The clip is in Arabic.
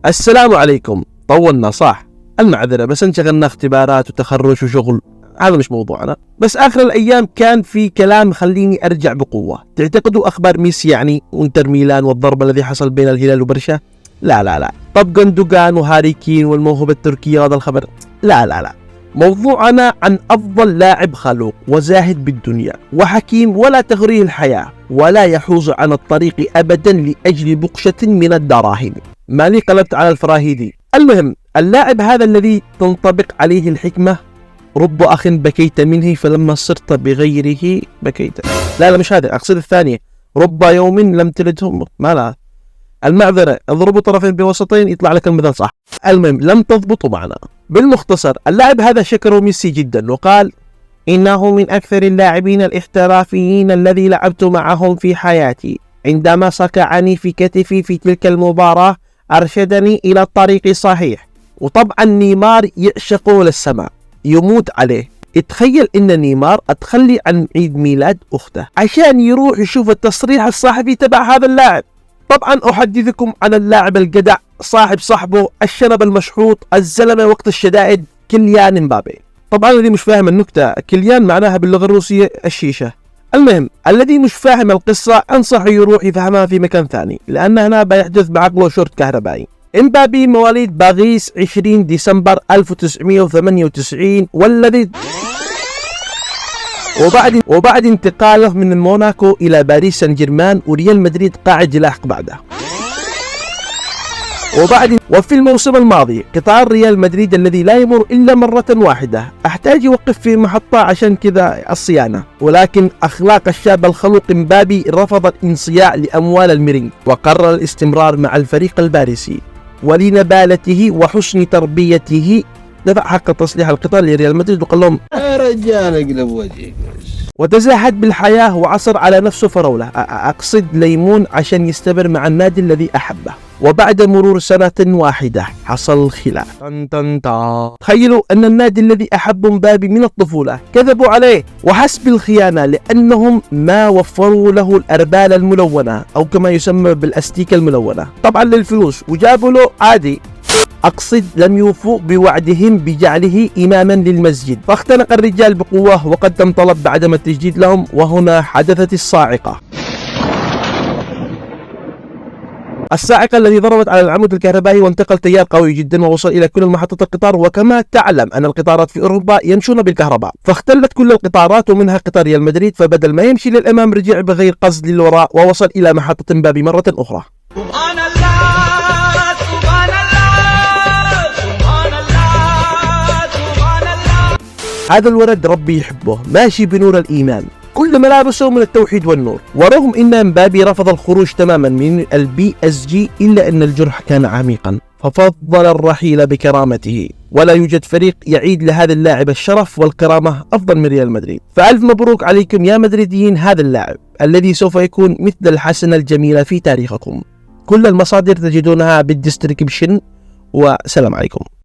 السلام عليكم. طولنا صح؟ المعذرة، بس انشغلنا اختبارات وتخرج وشغل، هذا مش موضوعنا. بس آخر الأيام كان في كلام خليني أرجع بقوة. تعتقدوا أخبار ميسي يعني وانتر ميلان والضرب الذي حصل بين الهلال وبرشا؟ لا. طب جندوجان وهاري كين والموهبة التركية هذا الخبر؟ لا. موضوعنا عن أفضل لاعب خلوق وزاهد بالدنيا وحكيم ولا تغريه الحياة ولا يحوز عن الطريق أبدا لأجل بقشة من الدراهم. مالي قلبت على الفراهيدي. المهم، اللاعب هذا الذي تنطبق عليه الحكمة: رب أخ بكيت منه فلما صرت بغيره بكيت. لا مش هذا، أقصد الثانية: رب يوم لم تلده ما لا. المعذرة، اضربوا طرفين بوسطين يطلع لك المثال صح. المهم، لم تضبطوا معنا. بالمختصر، اللاعب هذا شكر ميسي جدا وقال: إنه من أكثر اللاعبين الاحترافيين الذي لعبت معهم في حياتي. عندما صكعني في كتفي في تلك المباراة أرشدني إلى الطريق الصحيح. وطبعا نيمار يعشقه للسماء، يموت عليه. اتخيل ان نيمار اتخلي عن عيد ميلاد اخته عشان يروح يشوف التصريح الصحفي تبع هذا اللاعب. طبعا احدثكم عن اللاعب الجدع، صاحب صاحبه، الشنب المشحوط، الزلمه وقت الشدائد، كيليان مبابي. طبعا الذي مش فاهم النكته، كيليان معناها باللغه الروسيه الشيشه. المهم، الذي مش فاهم القصه انصحه يروح يفهمها في مكان ثاني، لان هنا بيحدث بعقله شورت كهربائي. امبابي مواليد باريس 20 ديسمبر 1998، والذي وبعد انتقاله من موناكو إلى باريس سان جيرمان وريال مدريد قاعد يلاحق بعده. وفي الموسم الماضي قطار ريال مدريد الذي لا يمر إلا مرة واحدة أحتاج يوقف في محطة عشان كذا الصيانة، ولكن أخلاق الشاب الخلوق امبابي رفض الانصياع لأموال الميرينج وقرر الاستمرار مع الفريق الباريسي. ولنبالته وحسن تربيته دفع حق تصليح القطار لريال مدريد وقال لهم: يا رجال اقلب وجهك. وتزهد بالحياة وعصر على نفسه فراولة، أقصد ليمون، عشان يستمر مع النادي الذي أحبه. وبعد مرور سنة واحدة حصل الخلاف. تخيلوا أن النادي الذي أحب مبابي من الطفولة كذبوا عليه وحسب الخيانة، لأنهم ما وفروا له الأربال الملونة أو كما يسمى بالأستيكة الملونة، طبعا للفلوس، وجابوا له عادي. أقصد لم يوفوا بوعدهم بجعله إماما للمسجد، فاختنق الرجال بقوة وقدم طلب بعدم التجديد لهم، وهنا حدثت الصاعقة الذي ضربت على العمود الكهربائي وانتقل تيار قوي جدا ووصل إلى كل محطات القطار. وكما تعلم أن القطارات في أوروبا يمشون بالكهرباء، فاختلت كل القطارات ومنها قطار ريال مدريد، فبدل ما يمشي للأمام رجع بغير قصد للوراء ووصل إلى محطة مبابي مرة أخرى. هذا الولد ربي يحبه، ماشي بنور الإيمان، كل ملابسه من التوحيد والنور. ورغم أن مبابي رفض الخروج تماما من PSG إلا أن الجرح كان عميقا، ففضل الرحيل بكرامته. ولا يوجد فريق يعيد لهذا اللاعب الشرف والكرامة أفضل من ريال مدريد. فألف مبروك عليكم يا مدريديين هذا اللاعب الذي سوف يكون مثل الحسنة الجميلة في تاريخكم. كل المصادر تجدونها بالديسكريبشن، وسلام عليكم.